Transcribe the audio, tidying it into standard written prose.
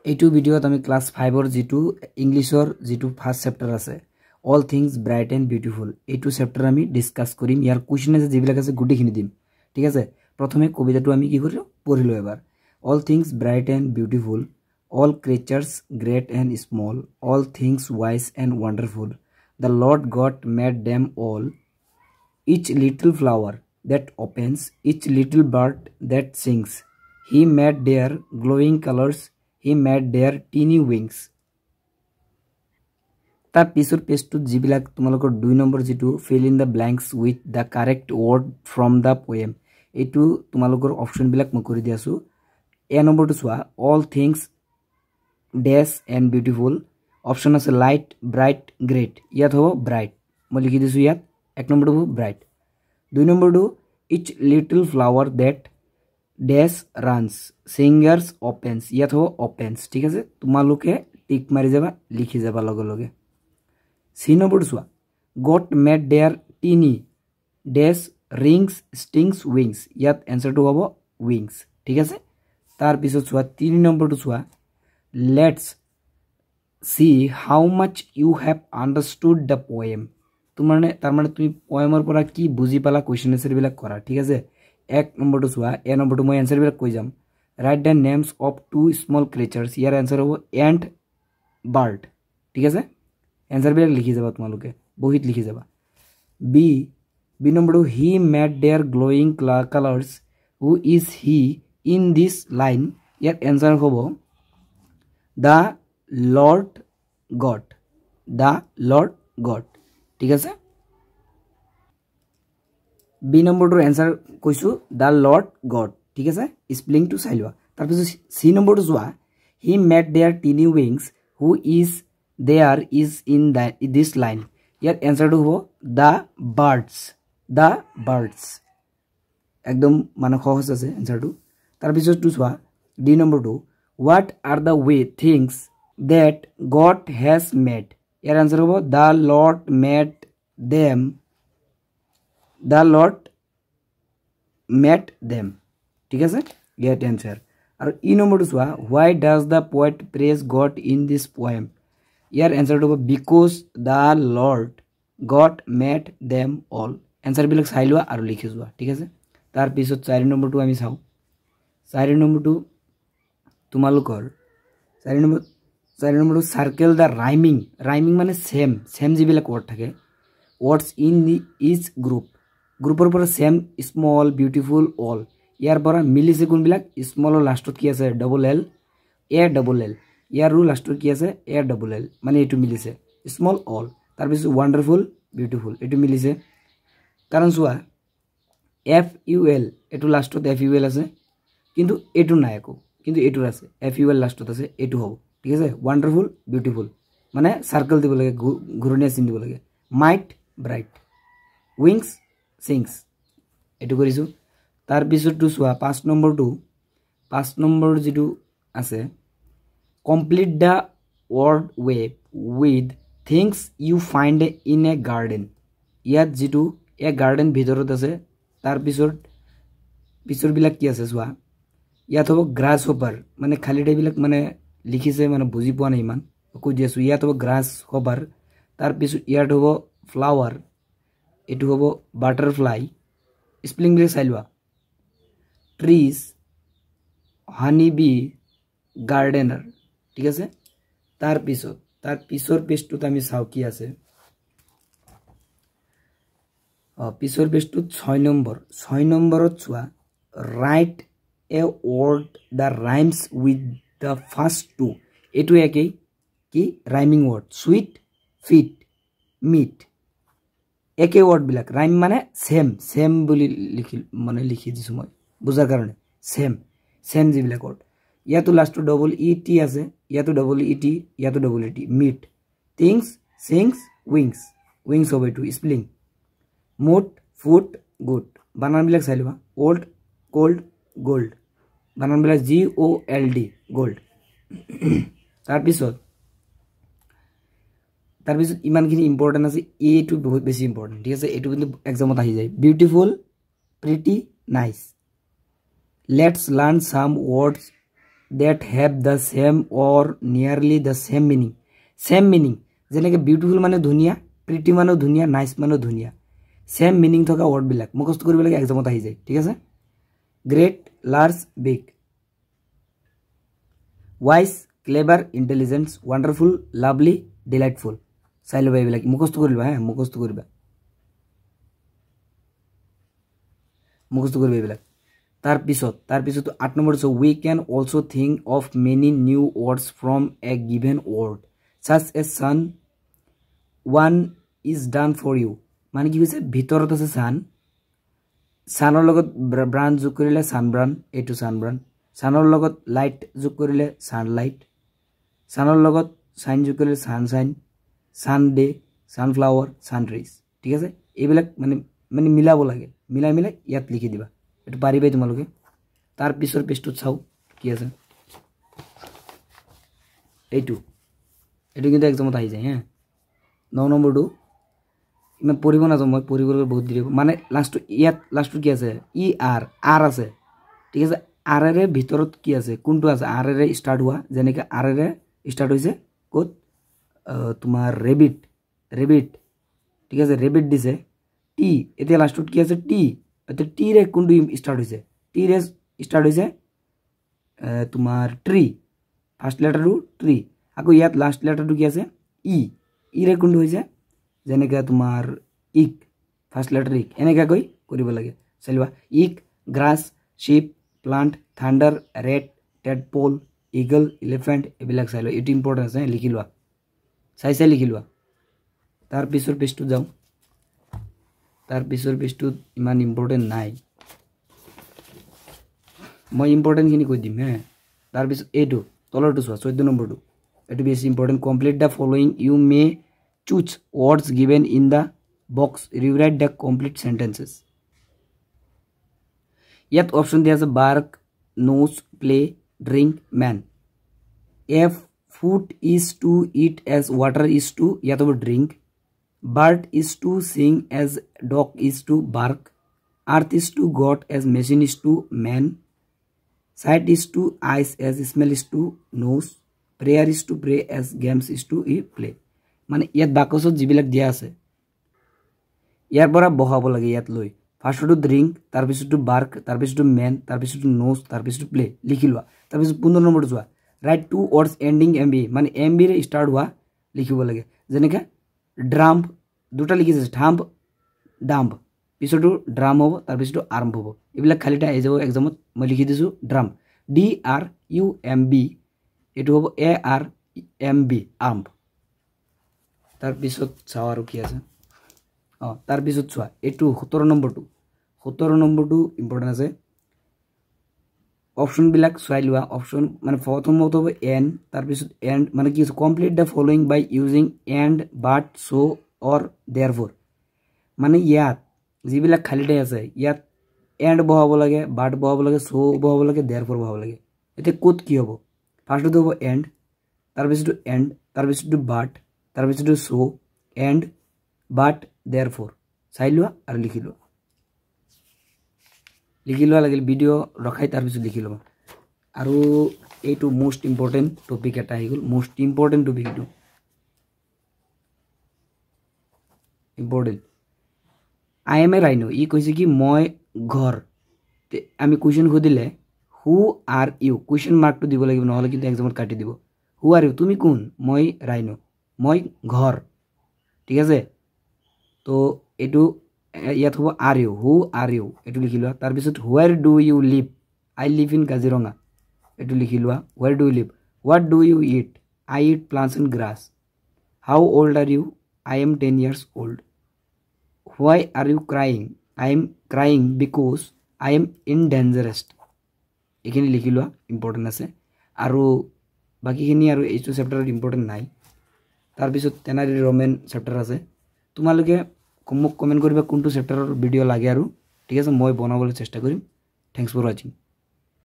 এইটো ভিডিওত আমি ক্লাস 5 ৰ যেটো ইংলিশৰ যেটো ফাৰ্স্ট চ্যাপ্টাৰ আছে all things bright and beautiful এইটো চ্যাপ্টাৰ আমি ডিসকাস কৰিম ইয়াৰ কোৱেশ্চন আছে যেবিলাক আছে গুটিখিনি দিম ঠিক আছে প্ৰথমে কবিতাটো আমি কি কৰিলো পঢ়িলো এবাৰ all things bright and beautiful all creatures great and small all things wise and wonderful the lord god made them all each little flower that opens each little bird that sings he made their glowing colors he made their teeny wings tar pisor page to jibilak tumalokor 2 number jitu fill in the blanks with the correct word from the poem etu tumalokor option bilak moi kori diasu a number to swa all things dash and beautiful option আছে light bright great ইয়াত হ'ব bright মই লিখি দিছো ইয়াত এক number হ'ব bright দুই নম্বৰ two each little flower that dash runs singers opens ইয়াত হ'ব opens ঠিক আছে তোমালোকে টিক মাৰি যাবা লিখি যাবা লগে লগে সি নম্বৰ চোৱা god made their teeny dash rings stings wings ইয়াত আনসাৰটো হ'ব wings ঠিক আছে তাৰ পিছত চোৱা 3 নম্বৰটো চোৱা let's see how much you have understood the poem তোমাৰে তাৰ মানে তুমি পোয়েমৰ পৰা কি বুজি পালা কোৱেশ্চন আনসাৰ বিলাক কৰা ঠিক আছে এক নম্বৰটো চোৱা এ নম্বৰটো মই আনসাৰ বিলাক কৈ যাম write the names of two small creatures year answer হ'ব ant bird ঠিক আছে আনসাৰ বিলাক লিখি যাবা তোমালোকে বহিত লিখি যাবা বি নম্বৰটো he made their glowing colors who is he in this line year answer হ'ব the lord god ঠিক আছে বি নম্বৰটোৰ আনসাৰ কৈছো the lord god ঠিক আছে স্পেলিং টু চাই লোৱা তাৰ পিছত সি নম্বৰটো যোৱা he made their teeny wings who is there is in this line ইয়াৰ আনসাৰটো হ'ব the birds একদম মানে সহজ আছে আনসাৰটো তাৰ পিছত টু চোৱা ডি নম্বৰটো what are the way things that god has made year answer হ'ব the lord made them ঠিক আছে ইয়াৰ আনসাৰ আৰু ই নম্বৰটো চোৱা why does the poet praise god in this poem ইয়াৰ আনসাৰটো হ'ব because the lord god made them all answer বিলাক চাই লোৱা আৰু লিখি যোৱা ঠিক আছে তাৰ পিছত 4 নম্বৰটো আমি চাও 4 নম্বৰটো তোমালোকৰ 4 নম্বৰ সাৰ্কেল দা ৰাইমিং মানে সেম জিবিলাক ওয়াৰ্ড থাকে ওয়াৰ্ডস ইন দি ইচ গ্ৰুপৰ পৰা সেম স্মল বিউটিফুল অল ইয়াৰ পৰা মিলিছে কোনবিলাক স্মলৰ লাষ্টত কি আছে ডাবল এল ইয়াৰো লাষ্টত কি আছে এ ডাবল এল মানে এটো মিলিছে স্মল অল তাৰ পিছত ওয়ান্ডাৰফুল বিউটিফুল এটো মিলিছে কাৰণ চোৱা এফ ইউ এল এটো লাষ্টত এফ ইউ এল আছে কিন্তু এটো নাই একো কিন্তু এটোৰ আছে এফ ইউ এল লাষ্টত আছে এটো হ'ব ঠিক আছে ওয়ান্ডারফুল বিউটিফুল মানে সার্কেল দিব লাগে ঘুরনিয়া চিন দিব লাগে মাইট ব্রাইট উইংস সিংস এটো কৰিছো তাৰ পিছৰটো চোৱা 5 নম্বৰ যেটো আছে complete the word web with things you find in a garden ইয়াত যেটো এ গার্ডেন ভিতৰত আছে তাৰ পিছৰ বিলাক কি আছে চোৱা ইয়াত হ'ব গ্ৰাস হপাৰ মানে খালি বিলাক মানে লিখিছে মানে বুজি পোৱা নাই ইমান কৈ দিছো ইয়াত হ'ব গ্ৰাস হপাৰ তাৰ পিছত ইয়াত হ'ব ফ্লাৱাৰ এটো হ'ব বাটাৰফ্লাই স্পেলিং বিলাক চাই লোৱা ট্ৰিজ হানি বি গাৰ্ডেনাৰ ঠিক আছে তাৰ পিছৰ পেজটোত আমি চাও কি আছে পিছৰ পেজটোত 6 নম্বৰত চোৱা right a word that rhymes with the first two etu ekei ki rhyming word sweet fit meat ekei word bilak rhyme mane same boli likhi disu moi buzar karone same ji bilak word yato last to double et ase yato double et meat things sings wings hobe to spelling mood food good banan bilak sailwa old cold gold বানান বিলাক GOLD gold তাৰ পিছত ইমানখিনি important আছে এটো বহুত বেছি important ঠিক আছে এটো কিন্তু এক্সামত আহি যায় beautiful pretty nice let's learn sum words that have the same or nearly the same meaning. Same meaning. যেনেকে beautiful মানে ধুনিয়া, pretty মানে ধুনিয়া, nice মানে ধুনিয়া. Same meaning থকা word বিলাক মুখস্থ কৰিব লাগে এক্সামত আহি যায় ঠিক আছে great large big wise clever intelligent wonderful lovely delightful চাই লবা এইবিলাক মুখস্থ কৰিবা হ্যাঁ মুখস্থ কৰিবা এইবিলাক তাৰ পিছত 8 নম্বৰ আছে we can also think of many new words from a given word such as sun one is done for you মানে কি কৈছে ভিতৰত আছে sun sunৰ লগত ব্ৰান যোগ কৰিলে sunburn এটো sunburn sunৰ লগত light যোগ কৰিলে sunlight sunৰ লগত shine যোগ কৰিলে sunshine sunday sunflower sunrise ঠিক আছে এইবিলাক মানে মিলাব লাগে মিলাই ইয়াত লিখি দিবা এটো পারিবাই তোমালোকে তার পিছৰ পেজটো চাও কি আছে এইটো কিন্তু এক্সামত আহি যায় হ্যাঁ 9 নম্বৰটো ইমান পঢ়িব না মই পঢ়িবলৈ বহুত দেৰি মানে লাস্ট কি আছে ই আৰ আছে ঠিক আছে আৰ এৰ ভিতৰত কি আছে কোনটো আছে আৰ এৰ স্টাৰ্ট হোৱা যেনেকে আৰ এৰ স্টাৰ্ট হৈছে কোত তোমাৰ ৰেবিট ঠিক আছে ৰেবিট দিছে টি এতিয়া লাস্টত কি আছে টি এটা টি ৰে কোনটো স্টাৰ্ট হৈছে টি ৰে স্টাৰ্ট হৈছে তোমাৰ ট্ৰি ফাৰ্স্ট লেটাৰটো ট্ৰি আকৌ ইয়াত লাস্ট লেটাৰটো কি আছে ই ৰে কোনটো হৈছে যেনেকা তোমাৰ ইক ফাৰ্স্ট লেটাৰ ইক এনেকা কই কৰিব লাগে চলবা ইক গ্ৰাস শিপ প্লান্ট থান্ডাৰ ৰেট টেডপোল ইগল এলিফেন্ট এবিলাক চাইলো এটো ইম্পৰ্টেন্ট আছে লিখি লোৱা চাই লিখি লোৱা তাৰ পিছৰ পেজটো যাও তাৰ পিছৰ পেজটো ইমান ইম্পৰ্টেন্ট নাই মই ইম্পৰ্টেন্ট খিনি কৈ দিম হে তাৰ পিছত এটো তলৰটো চোৱা 14 নম্বৰটো এটো বেছি important complete the following you may choose words given in the box rewrite the complete sentences yet option there is a bark nose play drink man if food is to eat as water is to yet to drink bird is to sing as dog is to bark earth is to god as machine is to man sight is to eyes as smell is to nose prayer is to pray as games is to play মানে ইয়াত বাকসত জিবিলাক দিয়া আছে ইয়াৰ পৰা বহাব লাগে ইয়াত লৈ ফাৰ্স্টটো drink তাৰ পিছটো বাৰ্ক তাৰ পিছটো ম্যান তাৰ পিছটো নোজ তাৰ পিছটো প্লে লিখি লোৱা তাৰ পিছত 15 নম্বৰটো যোৱা ৰাইট টু ওয়াৰ্ডস এন্ডিং এমবি মানে এমবি ৰে স্টাৰ্ট হোৱা লিখিব লাগে যেনেকা ড্ৰাম দুটা লিখিছে থাম্প ডাম্প পিছটো ড্ৰাম হ'ব তাৰ পিছটো আৰ্ম হ'ব এইবিলাক খালিটা আহি যাব এক্সামত মই লিখি দিছো drum D R U M B এটো হ'ব A R M B arm তাৰ পিছত চাও আৰু কি আছে তাৰ পিছত চোৱা এটো 17 নম্বৰটো ইম্পৰ্টেন্ট আছে অপশন বিলাক চাই লোৱা অপশন মানে প্ৰথমত হ'ব এন্ড তার পিছত এন্ড মানে কি complete the following by using and but so or therefore মানে ইয়াত যিবিলাক খালিতে আছে ইয়াত এন্ড বহাব লাগে বাট বহাব লাগে সো বহাব লাগে देयरफॉर বহাব লাগে এতে কোত কি হ'ব ফাৰ্স্টটো হ'ব এন্ড তাৰ পিছটো এন্ড তাৰ পিছটো বাট তাৰ পিছটো সো এন্ড বাট देयरफॉर চাই লোৱা আৰু লিখি লোৱা লাগিল ভিডিও ৰখাই তাৰ পিছত লিখি লবা আৰু এইটো মোস্ট ইম্পৰ্টেন্ট টপিক এটা আহি গল মোস্ট ইম্পৰ্টেন্ট টপিক এইটো important I am a rhino ই কৈছে কি মই ঘৰ আমি কোৱেশ্চন খুদিলে হু আৰ ইউ কোৱেশ্চন মাৰ্কটো দিব লাগিব নহলে কিন্তু এক্সামত কাটি দিব হু আৰ ইউ তুমি কোন মই ৰাইনো মই ঘৰ ঠিক আছে তো এটো ইয়াত হ'ব আৰ ইউ এটো লিখি লোৱা তাৰ পিছত where do you live I live in Kaziranga এটো লিখি লোৱা where do you live what do you eat I eat plants and grass how old are you I am 10 years old why are you crying I am crying because I am in dangerous এখানে লিখি লোৱা important আছে আৰু বাকিখিনি আৰু এইটো চেপ্টাৰত important নাই তাৰ পিছত টেনাৰি ৰমেন চেপ্টাৰ আছে তোমালোকে মোক কমেন্ট কৰিবা কোনটো চেপ্টাৰৰ ভিডিও লাগে আৰু ঠিক আছে মই বনাবলৈ চেষ্টা কৰিম থ্যাঙ্কস ফৰ ওয়াচিং